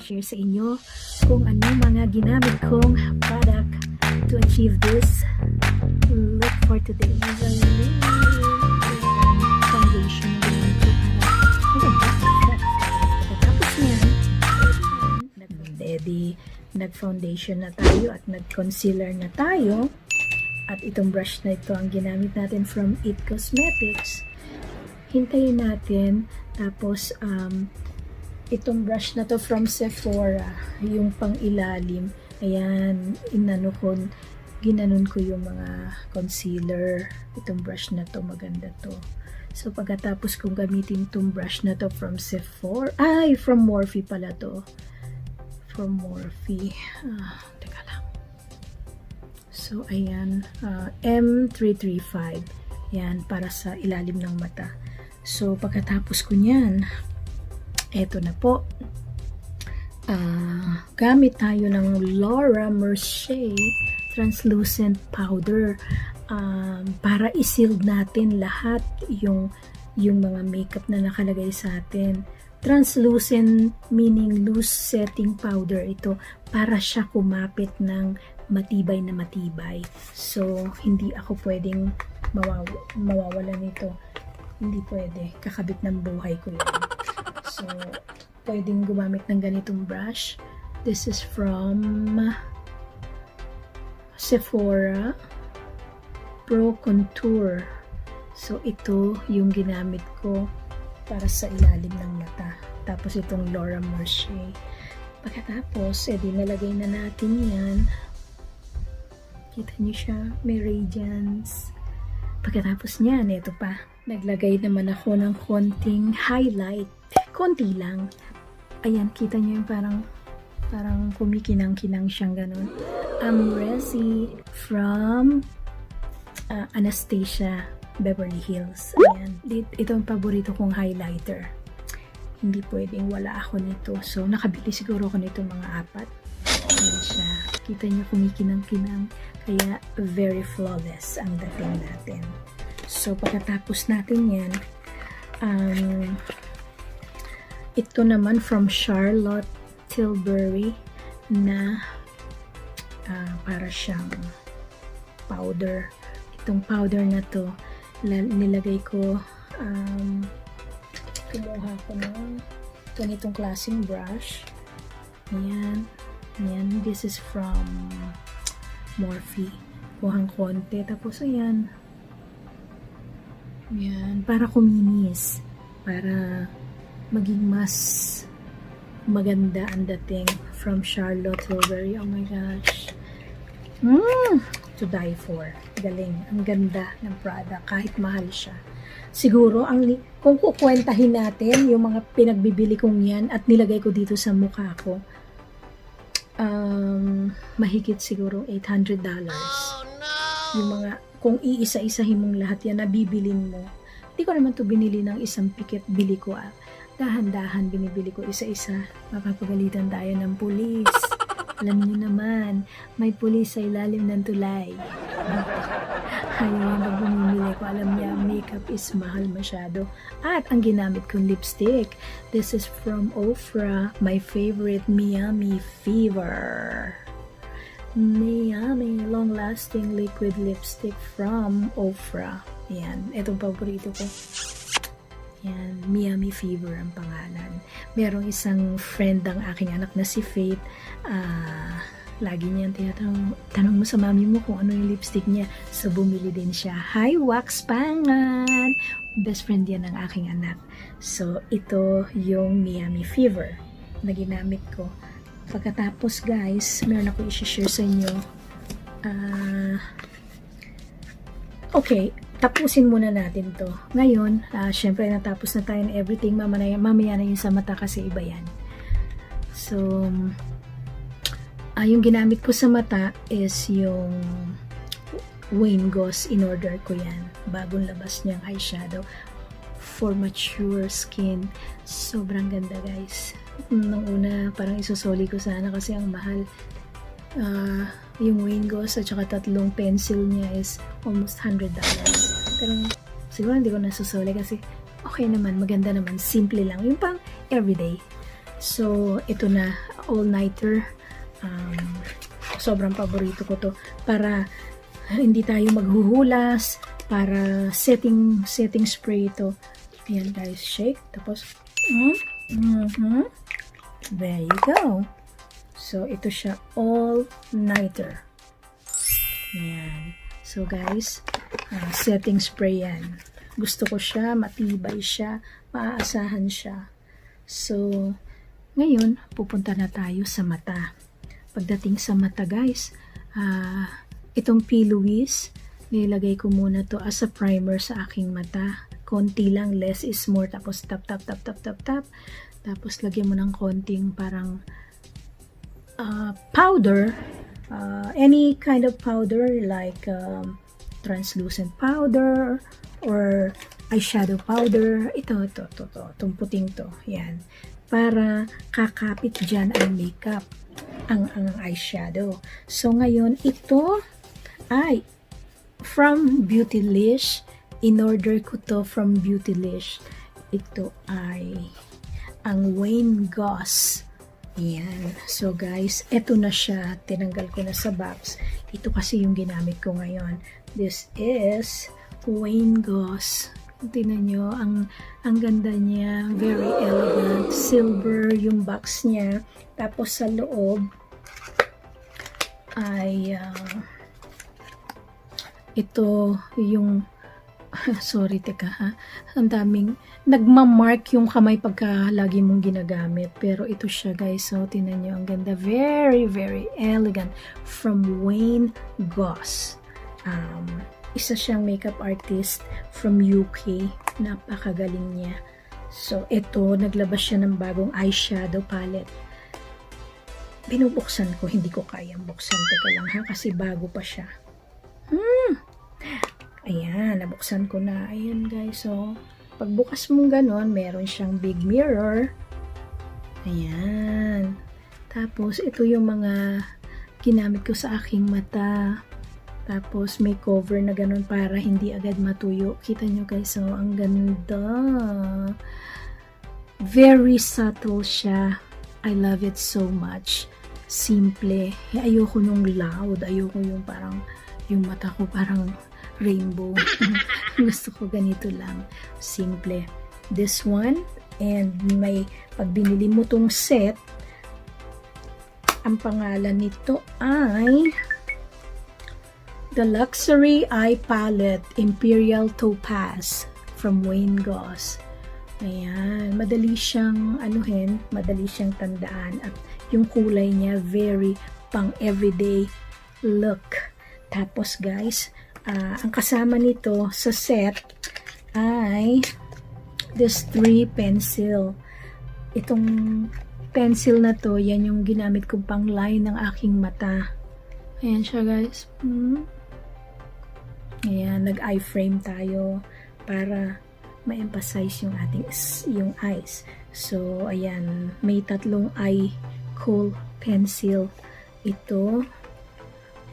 i-share sa inyo kung ano mga ginamit kong product to achieve this look for today. Foundation din ko para pagkatapos niyan, nag-foundation na tayo at nag-concealer na tayo. At itong brush na ito ang ginamit natin from It Cosmetics. Hintayin natin. Tapos, itong brush na to from Sephora, yung pang ilalim. Ayan, ginanon ko yung mga concealer. Itong brush na to, maganda to. So, pagkatapos kong gamitin itong brush na to from Sephora, from Morphe pala to. From Morphe. Teka lang. So, ayan, M335. Yan, para sa ilalim ng mata. So, pagkatapos ko niyan, eto na po. Gamit tayo ng Laura Mercier Translucent Powder para i-sealed natin lahat yung mga makeup na nakalagay sa atin. Translucent meaning loose setting powder ito para siya kumapit ng matibay na matibay. So, hindi ako pwedeng mawawala nito. Hindi pwede. Kakabit ng buhay ko yun. So, pwedeng gumamit ng ganitong brush. This is from Sephora Pro Contour. So, ito yung ginamit ko para sa ilalim ng mata. Tapos, itong Laura Mercier. Pagkatapos, nalagay na natin yan. Kita niyo siya, may radiance. Pagkatapos niyan, ito pa. Naglagay naman ako ng konting highlight. Konti lang. Ayan, kita niyo yung parang kumikinang-kinang siyang ganun. Resi from Anastasia Beverly Hills. Ayan. Ito ang paborito kong highlighter. Hindi pwedeng wala ako nito. So, nakabili siguro ako nito mga 4. Ayan siya. Kita niyo kumikinang-kinang. Kaya, very flawless ang dating natin. So, pagkatapos natin yan, ito naman from Charlotte Tilbury na para siyang powder. Itong powder na to, nilagay ko, kumuha ko ng ganitong klaseng brush. Ayan. Ayan. This is from Morphe. Kuhang konti. Tapos, ayan. Ayan. Para kuminis. Para maging mas maganda ang dating from Charlotte Tilbury. Oh my gosh. To die for. Galing. Ang ganda ng product. Kahit mahal siya. Siguro, kung kukwentahin natin yung mga pinagbibili kong yan at nilagay ko dito sa mukha ko, mahigit siguro $800. Oh, no! Yung mga, kung iisa-isahin mong lahat yan na bibilin mo. Hindi ko naman to binili ng isang pikit, bili ko dahan-dahan binibili ko isa-isa. Mapapagalitan tayo ng pulis. Alam niyo naman, may pulis sa ilalim ng tulay. Ayaw yung pag bumimili ko, alam niya, makeup is mahal masyado. At ang ginamit kong lipstick, this is from Ofra, my favorite Miami Fever. Miami long-lasting liquid lipstick from Ofra. Yan, itong paborito ko. Yan, Miami Fever ang pangalan. Merong isang friend ng aking anak na si Faith. Lagi niyan tanong mo sa mami mo kung ano yung lipstick niya. So, bumili din siya. Hi, Wax Pangan! Best friend yan ng aking anak. So, ito yung Miami Fever na ginamit ko. Pagkatapos, guys, meron ako i-share sa inyo. Okay, tapusin muna natin to. Ngayon, syempre natapos na tayo ng everything. Mamaya na yun sa mata kasi iba yan. So, yung ginamit ko sa mata is yung Wayne Goss. In-order ko yan. Bagong labas niyang eyeshadow for mature skin. Sobrang ganda, guys. Nung una, parang isusoli ko sana kasi ang mahal. Yung Wayne Goss at saka 3 pencil niya is almost $100. Pero siguro hindi ko nasusoli kasi okay naman, maganda naman, simple lang. Yung pang everyday. So, ito na, all-nighter. Sobrang paborito ko to. Para hindi tayo maghuhulas. Para setting spray ito. Ayan guys, shake. Tapos, there you go. So, ito siya, all-nighter. Ayan. So guys, setting spray yan. Gusto ko siya, matibay siya, maaasahan siya. So, ngayon, pupunta na tayo sa mata. Pagdating sa mata guys, itong P. Louise, nilagay ko muna to as a primer sa aking mata. Konti lang, less is more. Tapos tap. Tapos lagyan mo ng konting parang powder. Any kind of powder like translucent powder or eyeshadow powder. Itong puting to. Yan. Para kakapit dyan ang makeup, ang eyeshadow. So, ngayon, ito ay from Beautylish. In-order ko to from Beautylish. Ito ay ang Wayne Goss. Yan. So, guys, ito na siya. Tinanggal ko na sa box. Ito kasi yung ginamit ko ngayon. This is Wayne Goss. Tingnan nyo, ang ganda niya, very elegant, silver yung box niya, tapos sa loob ay ito yung sorry, teka ha, ang daming nagmamark yung kamay pagka lagi mong ginagamit, pero ito siya guys, so tingnan nyo, ang ganda, very very elegant, from Wayne Goss. Isa siyang makeup artist from UK. Napakagaling niya. So, ito, naglabas siya ng bagong eyeshadow palette. Binubuksan ko. Hindi ko kayang buksan. Teka lang ha, kasi bago pa siya. Ayan, nabuksan ko na. Ayan guys, so, pagbukas mong ganon, meron siyang big mirror. Ayan. Tapos, ito yung mga ginamit ko sa aking mata. Tapos, may cover na ganun para hindi agad matuyo. Kita nyo guys, so, ang ganda. Very subtle siya. I love it so much. Simple. Ayoko nung loud. Ayoko yung parang, yung mata ko parang rainbow. Gusto ko ganito lang. Simple. This one, and may, pag binili mo tong set, ang pangalan nito ay The Luxury Eye Palette Imperial Topaz from Wayne Goss. Ayan, madali siyang anuhin, madali siyang tandaan, at yung kulay niya very pang everyday look. Tapos guys, ang kasama nito sa set ay this 3 pencil. Itong pencil na to, yan yung ginamit kong pang line ng aking mata. Ayan siya guys. Ayan, nag-eye frame tayo para ma-emphasize yung ating yung eyes. So, ayan, may 3 eye kohl pencil. Ito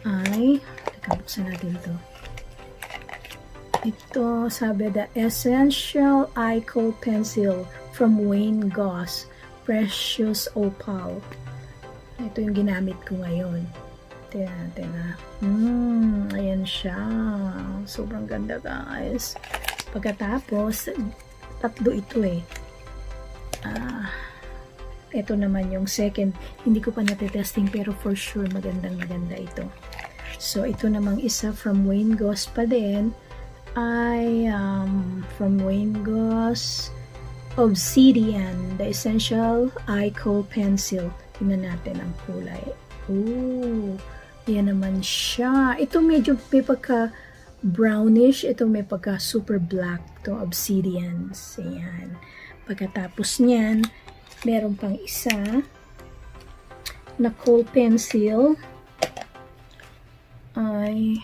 ay, buksan natin ito. Ito, sabi, the Essential Eye Kohl Pencil from Wayne Goss, Precious Opal. Ito yung ginamit ko ngayon. Tina. Ayan siya. Sobrang ganda guys. Pagkatapos, 3 ito eh. Ito naman yung second. Hindi ko pa natetesting pero for sure magandang maganda ito. So, ito namang isa from Wayne Goss pa din. Ay, from Wayne Goss, Obsidian, the Essential Eye Kohl Pencil. Tingnan natin ang kulay. Ooh, yan naman siya. Ito medyo may pagka brownish. Ito may pagka super black. Ito, Obsidians. Ayan. Pagkatapos niyan, meron pang isa na kohl pencil. Ay,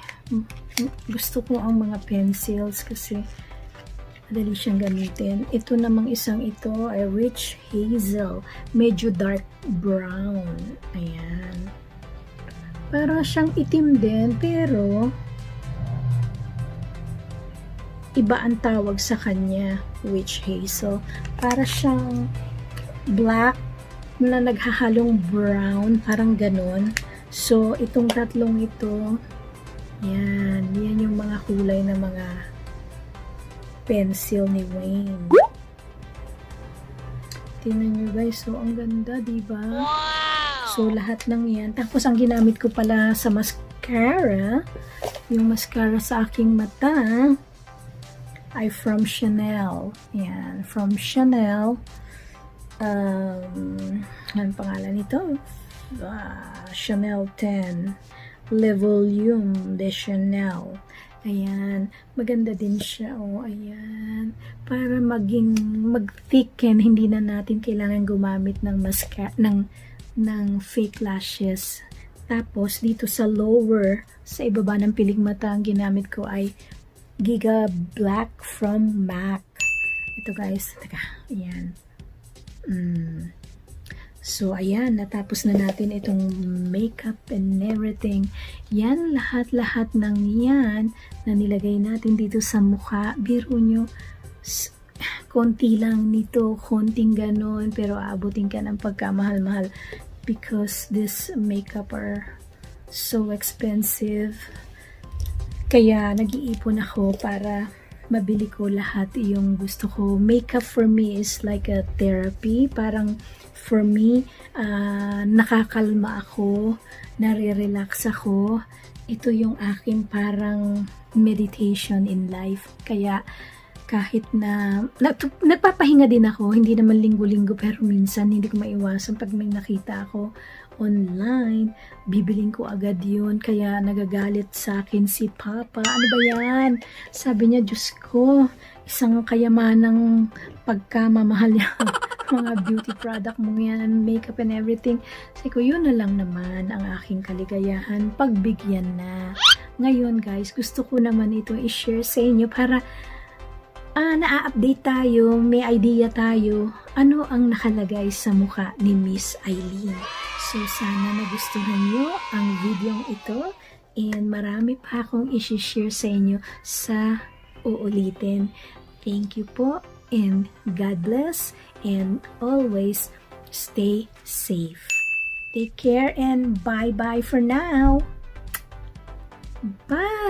gusto ko ang mga pencils kasi madali siyang gamitin. Ito namang isang ito ay Rich Hazel. Medyo dark brown. Ayan. Para siyang itim din, pero iba ang tawag sa kanya, Witch Hazel. Para siyang black na naghahalong brown, parang ganon. So, itong tatlong ito, yan yung mga kulay na mga pencil ni Wayne. Tingnan nyo guys, so ang ganda, diba? Wow! So, lahat ng yan. Tapos, ang ginamit ko pala sa mascara, yung mascara sa aking mata, ay from Chanel. Yan, from Chanel. Anong pangalan nito? Chanel 10 Le Volume de Chanel. Ayan, maganda din siya. Oh, ayan. Para mag-thicken, hindi na natin kailangan gumamit ng mascara, ng fake lashes. Tapos, dito sa lower, sa ibaba ng piling mata, ang ginamit ko ay Giga Black from MAC. Ito guys, teka, ayan. So, ayan, natapos na natin itong makeup and everything. Yan, lahat-lahat ng yan na nilagay natin dito sa mukha. Biro nyo, konti lang nito, konting ganon, pero aabutin ka ng pagkamahal-mahal because this makeup are so expensive. Kaya, nag-iipon ako para mabili ko lahat yung gusto ko. Makeup for me is like a therapy. Parang for me, nakakalma ako, nare-relax ako. Ito yung aking parang meditation in life. Kaya kahit na nagpapahinga din ako, hindi naman linggo-linggo, pero minsan hindi ko maiwasan pag may nakita ako online, bibiling ko agad yun. Kaya nagagalit sa akin si Papa. Ano ba yan? Sabi niya, Diyos ko, isang kayamanang pagkamamahal niya. Mga beauty product mo yan, makeup and everything. Sabi ko, yun na lang naman ang aking kaligayahan. Pagbigyan na. Ngayon guys, gusto ko naman ito i-share sa inyo para na-update tayo, may idea tayo ano ang nakalagay sa mukha ni Miss Eileen. So, sana nagustuhan nyo ang video ito and marami pa akong isi-share sa inyo sa uulitin. Thank you po and God bless and always stay safe. Take care and bye-bye for now. Bye!